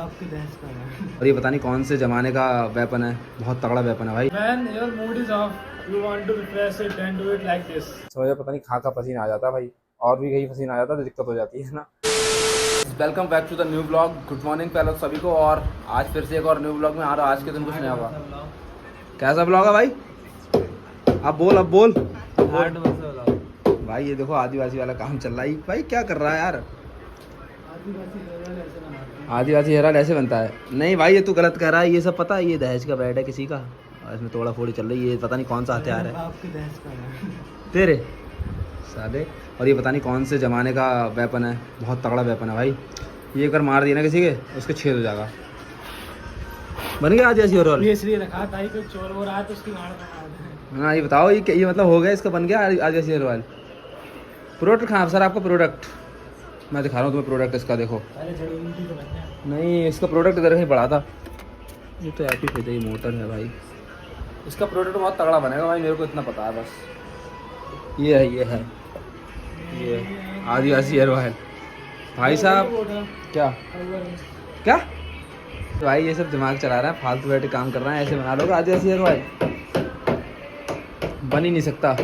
आपकी दहस का है। और ये पता नहीं कौन से जमाने का वेपन है, बहुत तगड़ा वेपन है भाई। When your mood is off, you want to refresh it and do it like this. समझो पता नहीं खा पसीना आ जाता भाई, और भी कहीं पसीना आ जाता तो दिक्कत हो जाती है ना। Welcome back to the new blog. Good morning पहले तो सभी को, और आज फिर से एक और न्यू ब्लॉग में आ रहा। आज के दिन कुछ नया होगा। कैसा ब्लॉग है भाई? अब बोल भाई। ये देखो आदिवासी वाला काम चल रहा है भाई। क्या कर रहा है यार? आदिवासी हेयर ऑयल ऐसे बनता है? नहीं भाई, ये तू गलत कह रहा है। ये सब पता है, ये दहेज का बैट है किसी का, और इसमें तोड़ा फोड़ी चल रही है। ये पता नहीं कौन सा हथियार है। आपकी दहस का है तेरे साले। और ये पता नहीं कौन से ज़माने का वेपन है, बहुत तगड़ा वेपन है भाई। ये अगर मार दिया ना किसी के, उसके छेद हो जाएगा। बन गया आदिवासी हेयर ऑयल? ये इसलिए रखा था कोई चोर हो रहा है तो उसकी मार का। हाँ ये बताओ, ये मतलब हो गया, इसका बन गया आदिवासी हेयर ऑयल। प्रोडक्ट कहाँ सर आपका? प्रोडक्ट मैं दिखा रहा हूँ तुम्हें। प्रोडक्ट इसका देखो। नहीं, इसका प्रोडक्ट इधर कहीं पड़ा था। ये तो ऐप ही ये मोटर है भाई। इसका प्रोडक्ट बहुत तगड़ा बनेगा भाई, मेरे को इतना पता है बस। ये है ये आदिवासी हेयर ऑयल भाई साहब। क्या भाई ये सब दिमाग चला रहा है, फालतू बैठे काम कर रहा है। ऐसे बना लोगे आदिवासी हेयर ऑयल? बन ही नहीं सकता।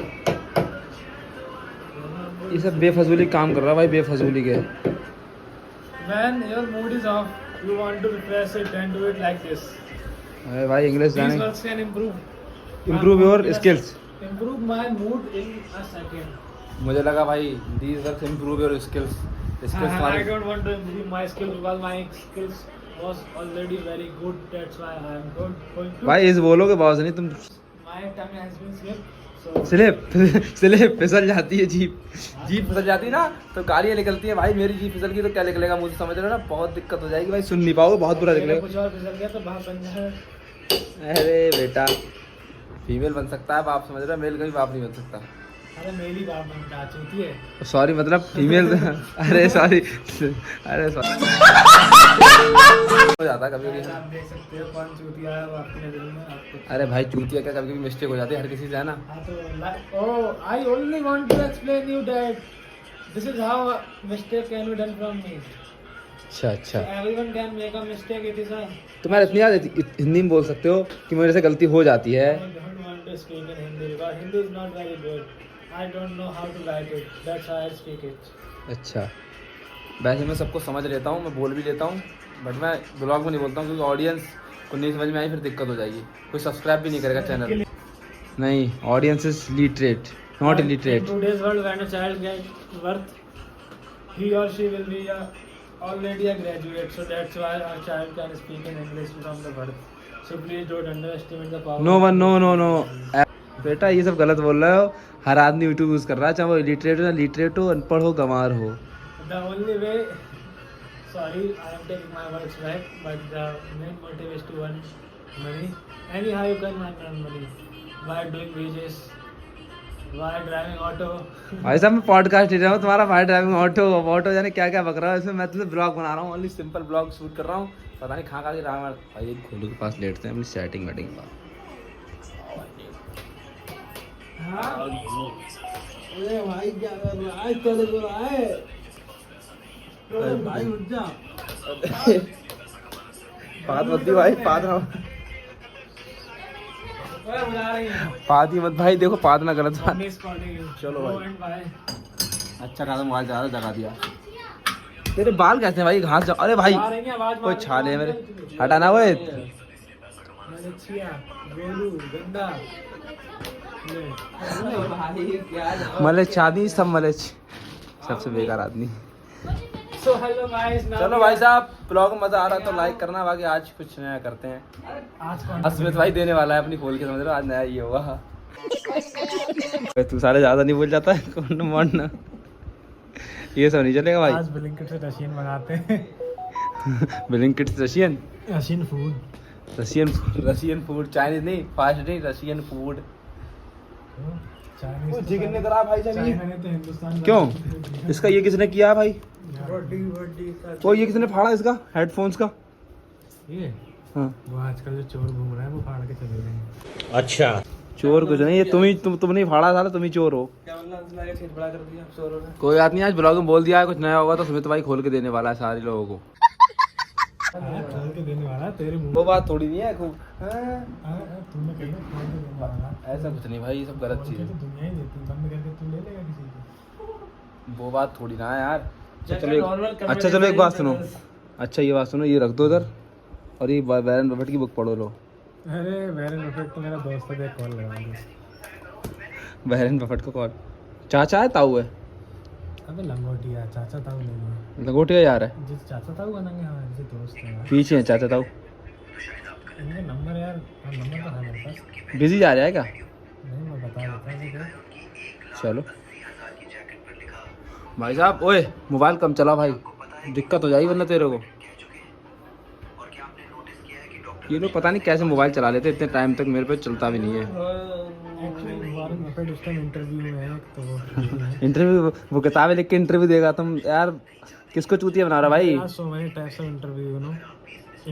ये सब बेफजूली काम कर रहा है भाई, बेफजूली के। When your mood is off, you want to refresh it and do it like this. अरे भाई इंग्लिश These जाने। words can Improve your skills. Improve my mood in a second. मुझे लगा भाई these words improve your skills. I don't want to improve my skills because my skills was already very good. That's why I am going to. भाई इस बोलोगे बहुत नहीं तुम। My tongue has been slipped. So slip फिसल जाती है jeep फिसल जाती है ना तो गालियाँ निकलती है भाई। मेरी जीप फिसल गई तो क्या निकलेगा मुझे समझ रहे हो ना? बहुत दिक्कत हो जाएगी भाई, सुन नहीं पाओगे, बहुत बुरा निकलेगा। कुछ और फिसल गया तो बाप बन जाए। अरे बेटा, फीमेल बन सकता है बाप, समझ रहे हो? मेल का भी बाप नहीं बन सकता। अरे मेरी बाप बनता चूती है। सॉरी मतलब फीमेल। अरे सॉरी हो जाता कभी कभी। आप देख सकते हो कौन चूतिया है वो आपकी नजर में। आपको अरे भाई चूतिया क्या, कभी कभी मिस्टेक हो जाती है हर किसी से, है ना? हाँ तो I only want to explain you that this is how mistake can be done from me. अच्छा everyone can make a mistake. It is a तुम्हारे इतनी याद हिंदी में बोल सकते हो कि मेरे से गलती हो जाती है। I don't want to speak in Hindi because Hindi is not very good. I don't know how to write it. That's why I speak it. अच्छा, वैसे मैं सबको समझ लेता हूँ, मैं बोल भी लेता हूँ, बट मैं ब्लॉग में नहीं बोलता हूँ क्योंकि ऑडियंस को नहीं समझ में आई फिर दिक्कत हो जाएगी। कोई सब्सक्राइब भी नहीं करेगा चैनल। नहीं, audience is literate not illiterate. In today's world, when a child gets birth, he or she will be already a graduate. So that's why a child can speak in English from the birth. So please don't underestimate the power. No बेटा, ये सब गलत बोल रहे हो। हर आदमी YouTube use कर रहा है, चाहे वो इलिटरेट हो, लिटरेट हो, अनपढ़ हो, गंवार हो। The only way, sorry, I am taking my words back, but the main motive is to earn money. Anyhow, you can earn money by doing wages, by driving auto. भाई साहब मैं podcast ले रहा हूँ तुम्हारा, भाई ड्राइविंग ऑटो जाने क्या क्या बक रहा है इसमें। मैं तुझे ब्लॉग बना रहा हूँ, ओनली सिंपल ब्लॉग शूट कर रहा हूँ। पता नहीं खा के रहा हूँ भाई। खोलू के पास लेटते हैं अपनी सेटिंग वेटिंग का। अरे भाई क्या कर रहा है? चल रहा है भाई, उठ जा। पात मत दी भाई, पात ना पात ही मत भाई। देखो पात ना गलत बात। चलो भाई, अच्छा खासा मोबाइल ज़्यादा जगा दिया। तेरे बाल कैसे हैं भाई? घास अरे भाई कोई छाले मेरे, हटाना वो। मलेच शादी सब मलेच, सबसे बेकार आदमी। So hello guys, now चलो भाई साहब, ब्लॉग में मजा आ रहा तो लाइक करना। बाकी आज कुछ नया करते हैं। आज कौन अस्मित भाई देने वाला है अपनी खोल के, समझ रहे हो? आज नया ये होगा। तू सारे ज्यादा नहीं बोल जाता है कौन मॉडना, ये सब नहीं चलेगा भाई। आज ब्लिंकिट से रशियन मंगाते हैं। ब्लिंकिट से रशियन फूड, चाइनीज नहीं, फास्ट नहीं, रशियन फूड। चिकन ने करा भाई साहब ये तो हिंदुस्तान क्यों? इसका ये किसने किया भाई? तो ये किसने फाड़ा इसका हेडफोन्स का? ये हाँ वो आजकल जो चोर घूम रहा है वो फाड़ के चले गए हैं। अच्छा, चोर कुछ नहीं, ये तुम नहीं फाड़ा था, तुम ही चोर हो। क्या मतलब छेद बड़ा कर दिया चोरों ने। कोई बात नहीं, आज ब्लॉग में बोल दिया है कुछ नया होगा तो सुमित भाई खोल के देने वाला है सारे लोगों को। खोल के देने वाला तेरे मुंह वो बात थोड़ी नहीं है खूब तुमने कहना खोल के देने वाला ऐसा कुछ नहीं भाई, ये सब गलत चीज़ तो है। दुनिया ही देती बंद करके तू ले लेगा किसी की वो बात थोड़ी ना है यार। चल, चलो normal अच्छा चलो एक बात सुनो। conversation अच्छा ये बात सुनो, ये रख दो उधर और ये वैरन बफेट की बुक पढ़ो लो। अरे वैरन बफेट तो मेरा दोस्त है, देख कॉल लगा वैरन बफेट को कौन चाचा है ताऊ है? अबे लंगोटिया चाचा ताऊ नहीं है, लंगोटिया यार है, जिस चाचा ताऊ बनाएंगे हमारे से दोस्त है यार। पीछे है चाचा ताऊ। इनका नंबर यार, नंबर तो है मेरे पास, बिजी जा रहा है क्या? नहीं मैं बता देता हूँ तुझे। चलो भाई साहब, ओए मोबाइल कम चला भाई, दिक्कत हो जाएगी वरना तेरे को। ये लोग पता नहीं कैसे मोबाइल चला लेते इतने टाइम तक, मेरे पे चलता भी नहीं है। एक्चुअली वॉरेन बफेट उस टाइम इंटरव्यू में है तो वो इंटरव्यू वो किताबें लिख के इंटरव्यू देगा, तुम यार किसको चूतिया बना रहा भाई? so many types of interview, you know.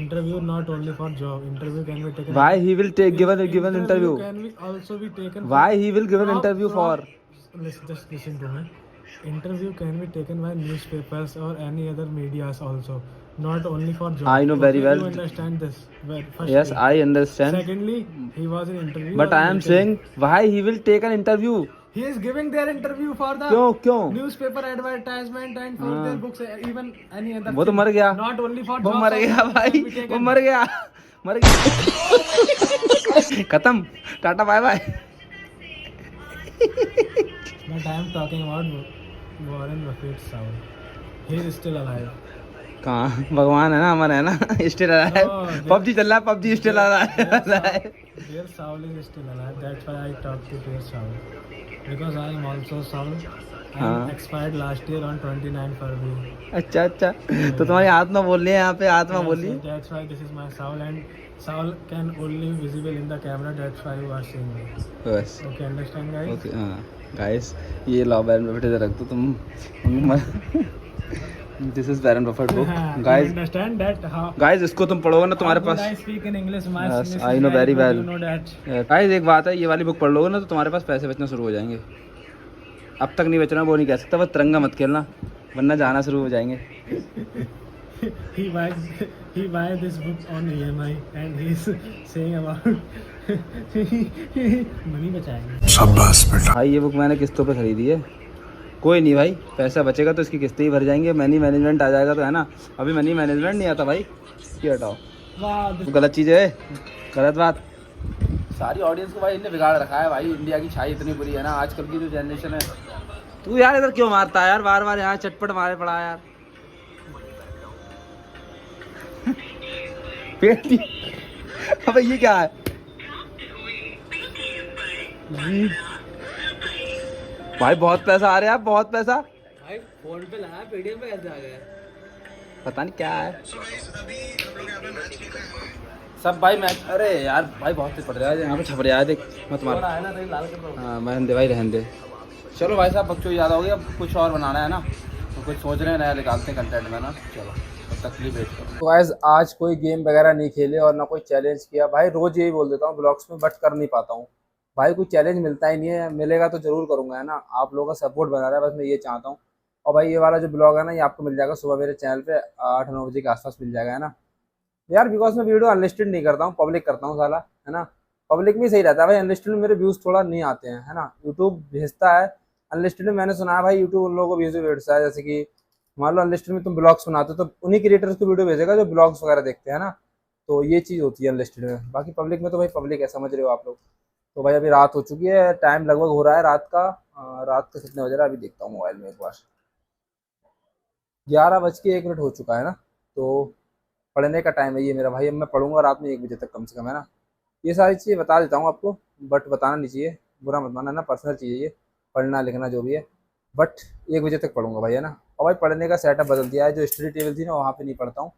Interview not only for job. Interview can be taken. Why he will take given interview? Can be also be taken. Why he will give an interview for? Listen, just listen to me. Interview can be taken by newspapers or any other medias also. Not only for job. I know very well. You understand this? Firstly. Yes, I understand. Secondly, he was in interview. But I am saying why he will take an interview? He is giving their interview for the क्यों? newspaper advertisement and for their books, even any other. वो तो मर गया। Not only for वो jobs मर गया also भाई, can be taken. वो मर गया, मर गया। खत्म, टाटा bye bye. But I am talking about Warren Buffett's soul. He is still alive. कहाँ भगवान है ना, अमर है ना, स्टिल आ रहा है। पबजी चल रहा है, पबजी स्टिल आ रहा है। Their soul is still alive. That's why I talk to their soul. Because I am also soul. I am expired last year on 29 February. अच्छा अच्छा, तो तुम्हारी आत्मा बोल रही है यहाँ पे, आत्मा बोल रही है। That's why this is my soul and soul can only visible in the camera. That's why you are seeing me. बस Okay, understand guys? ओके। हाँ गाइस, ये लो बैरन बफेट इधर रख दो तुम। This is Warren Buffett book You guys. understand that how? Guys इसको तुम पढ़ोगे ना तुम्हारे How good पास। I speak in English. My Yes, English is I know very good, well. You know that. Guys एक बात है, ये वाली बुक पढ़ लोगे ना तो तुम्हारे पास पैसे बचना शुरू हो जाएंगे। अब तक नहीं बचना वो नहीं कह सकता, बस तिरंगा मत खेलना वरना जाना शुरू हो जाएंगे। He buys this book on EMI and he's saying about money बचाएंगे। शाबाश बेटा। भाई ये बुक मैंने किस्तों पे खरीदी है। कोई नहीं भाई, पैसा बचेगा तो इसकी किस्तें ही भर जाएंगे, मनी मैनेजमेंट आ जाएगा तो है ना। अभी मनी मैनेजमेंट नहीं आता भाई, ये हटाओ, वाह, तो गलत चीज़ है, गलत बात। सारी ऑडियंस को भाई इनने बिगाड़ रखा है भाई, इंडिया की छाई इतनी बुरी है ना आजकल की जो जनरेशन है। तू यार इधर क्यों मारता है यार, बार बार यहाँ चटपट मारे पड़ा यार। पेटी अबे ये क्या है जी? भाई बहुत पैसा आ रहा है, बहुत पैसा। भाई फोन पे लगा, पेटीएम पे कैसे आ गया? पता नहीं क्या है सब भाई। मैं अरे यार भाई बहुत तेज पड़ रहा है यहाँ पे, छप रहा है देख मत मार। हाँ रहने दे भाई, रहने दे। चलो भाई साहब बच्चों याद हो गया, अब कुछ और बनाना है ना, तो कुछ सोच रहे हैं नया निकालते हैं कंटेंट में ना। चलो तब तक वेट करो। तो गाइस आज कोई गेम वगैरह नहीं खेले और ना कोई चैलेंज किया भाई, रोज यही बोल देता हूँ ब्लॉग्स में बट कर नहीं पाता हूँ भाई, कोई चैलेंज मिलता ही नहीं है। मिलेगा तो जरूर करूँगा है ना, आप लोगों का सपोर्ट बना रहा है बस, मैं ये चाहता हूँ। और भाई ये वाला जो ब्लॉग है ना, ये आपको मिल जाएगा सुबह मेरे चैनल पे 8-9 बजे के आसपास मिल जाएगा है ना यार। बिकॉज मैं वीडियो अनलिस्टेड नहीं करता हूँ, पब्लिक करता हूँ साला, है ना। पब्लिक में सही रहता है भाई, अनलिस्टेड में मेरे व्यूज़ थोड़ा नहीं आते हैं है ना, यूट्यूब भेजता है। अनलिस्टेड में मैंने सुना है भाई यूट्यूब उन लोगों को व्यूज़ भेजता है, जैसे कि मान लो अनलिस्टेड में तुम ब्लॉग्स बनाते हो तो उन्हीं क्रिएटर्स को वीडियो भेजेगा जो ब्लॉग्स वगैरह देखते हैं ना, तो ये चीज़ होती है अनलिस्टेड में। बाकी पब्लिक में तो भाई पब्लिक है, समझ रहे हो आप लोग। तो भाई अभी रात हो चुकी है, टाइम लगभग हो रहा है रात का। रात के कितने बज रहा है अभी देखता हूँ मोबाइल में एक बार, 11:01 हो चुका है ना। तो पढ़ने का टाइम है ये मेरा भाई, अब मैं पढ़ूंगा रात में 1 बजे तक कम से कम है ना। ये सारी चीज़ें बता देता हूँ आपको, बट बताना नहीं चाहिए, बुरा मत मानना ना, पर्सनल चीज़ है ये, पढ़ना लिखना जो भी है। बट 1 बजे तक पढ़ूंगा भाई है ना। और भाई पढ़ने का सेटअप बदल दिया है, जो स्टडी टेबल थी ना वहाँ पे नहीं पढ़ता हूँ,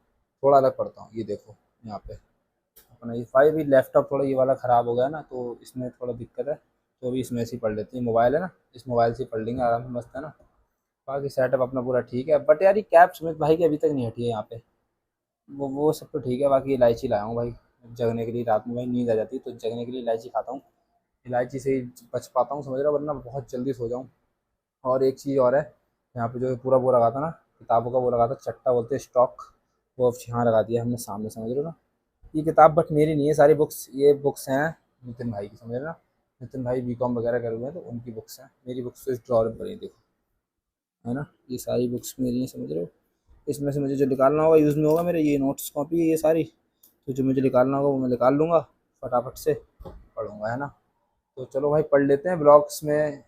थोड़ा अलग पढ़ता हूँ। ये देखो यहाँ पे अपना ये भाई, अभी लैपटॉप थोड़ा ये वाला ख़राब हो गया ना, तो इसमें थोड़ा दिक्कत है, तो अभी इसमें से ही पढ़ लेते हैं। मोबाइल है ना, इस मोबाइल से पढ़ लेंगे आराम से, मस्त है ना। बाकी सेटअप अपना पूरा ठीक है। बट यार ये कैप स्मिथ भाई की अभी तक नहीं हटी है यहाँ पे, वो सब तो ठीक है। बाकी इलायची लाया हूँ भाई जगने के लिए, रात में भाई नींद आ जाती है तो जगने के लिए इलायची खाता हूँ, इलायची से ही बच पाता हूँ, समझ रहा हूँ, वरना बहुत जल्दी सो जाऊँ। और एक चीज़ और है, यहाँ पे जो पूरा वो लगा था ना किताबों का, वो लगा था चट्टा बोलते हैं, स्टॉक, वो अब यहाँ लगा दिया हमने सामने, समझ रहे हो ना। ये किताब बट मेरी नहीं है, सारी बुक्स, ये बुक्स हैं नितिन भाई की, समझ रहे हो ना। नितिन भाई बीकॉम वगैरह करे हुए हैं तो उनकी बुक्स हैं, मेरी बुक्स तो इस ड्रॉर में पड़ी हैं, देखो, है ना। ये सारी बुक्स मेरी हैं, समझ रहे हो। इसमें से मुझे जो निकालना होगा यूज़ में होगा मेरे, ये नोट्स कॉपी है ये सारी, तो जो मुझे निकालना होगा वो मैं निकाल लूँगा, फटाफट से पढ़ूँगा, है ना। तो चलो भाई पढ़ लेते हैं ब्लॉग्स में।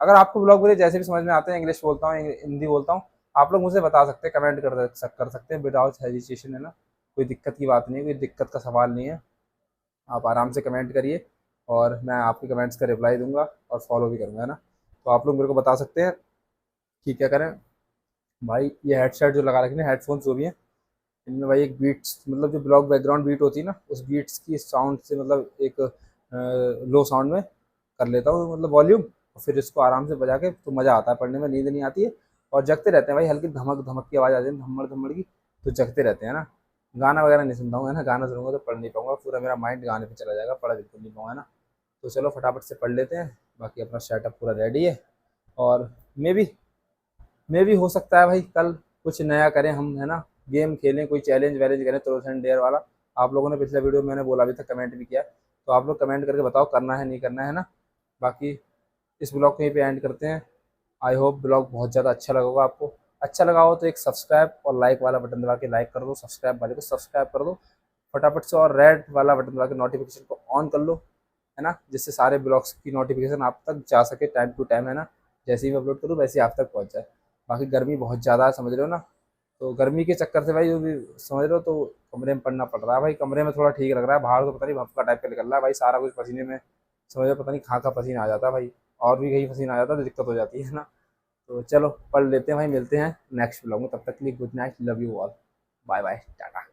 अगर आपको ब्लॉग मेरे जैसे भी समझ में आते हैं, इंग्लिश बोलता हूँ, हिंदी बोलता हूँ, आप लोग मुझे बता सकते हैं, कमेंट कर सकते हैं विदाउट हेजिटेशन, है ना। कोई दिक्कत की बात नहीं है, कोई दिक्कत का सवाल नहीं है। आप आराम से कमेंट करिए और मैं आपके कमेंट्स का रिप्लाई दूंगा और फॉलो भी करूँगा, है ना। तो आप लोग मेरे को बता सकते हैं कि क्या करें। भाई ये हेडसेट जो लगा रखे हैं, हेडफोन्स जो भी हैं, इनमें भाई एक बीट्स, मतलब जो ब्लॉग बैकग्राउंड बीट होती है ना, उस बीट्स की साउंड से मतलब एक लो साउंड में कर लेता हूँ, मतलब वॉल्यूम, और फिर इसको आराम से बजा के तो मज़ा आता है पढ़ने में, नींद नहीं आती है। और जगते रहते हैं भाई, हल्की धमक धमक की आवाज़ आती है, धम्मड़ धम्मड़ की, तो जगते रहते हैं ना। गाना वगैरह नहीं सुनता हूँ, है ना, गाना सुनूंगा तो पढ़ नहीं पाऊंगा, पूरा मेरा माइंड गाने पे चला जाएगा, पढ़ बिल्कुल नहीं पाऊंगा, है ना। तो चलो फटाफट से पढ़ लेते हैं, बाकी अपना सेटअप पूरा रेडी है। और मे भी हो सकता है भाई कल कुछ नया करें हम, है ना, गेम खेलें, कोई चैलेंज वैलेंज करें, ट्रूथ एंड डेयर वाला। आप लोगों ने पिछले वीडियो में मैंने बोला भी था, कमेंट भी किया, तो आप लोग कमेंट करके बताओ करना है नहीं करना है ना। बाकी इस ब्लॉग को यहीं पे एंड करते हैं। आई होप ब्लॉग बहुत ज़्यादा अच्छा लगा होगा आपको। अच्छा लगा हो तो एक सब्सक्राइब और लाइक वाला बटन दबा के लाइक कर दो, सब्सक्राइब वाले को सब्सक्राइब कर दो फटाफट से, और रेड वाला बटन दबा के नोटिफिकेशन को ऑन कर लो, है ना, जिससे सारे ब्लॉग्स की नोटिफिकेशन आप तक जा सके टाइम टू टाइम, है ना। जैसे ही मैं अपलोड करूँ वैसे ही आप तक पहुँच जाए। बाकी गर्मी बहुत ज़्यादा है, समझ रहे हो ना। तो गर्मी के चक्कर से भाई जो भी समझ रहे हो, तो कमरे में पढ़ना पड़ रहा है भाई, कमरे में थोड़ा ठीक लग रहा है, बाहर तो पता नहीं भपका टाइप का निकल रहा है भाई, सारा कुछ पसीने में, समझ रहे हो, पता नहीं कहाँ का पसीना आ जाता है भाई, और भी कहीं पसीना आ जाता है तो दिक्कत हो जाती है ना। तो चलो पढ़ लेते हैं भाई, मिलते हैं नेक्स्ट ब्लॉग में, तब तक के लिए good night, love you all, bye bye, Tata.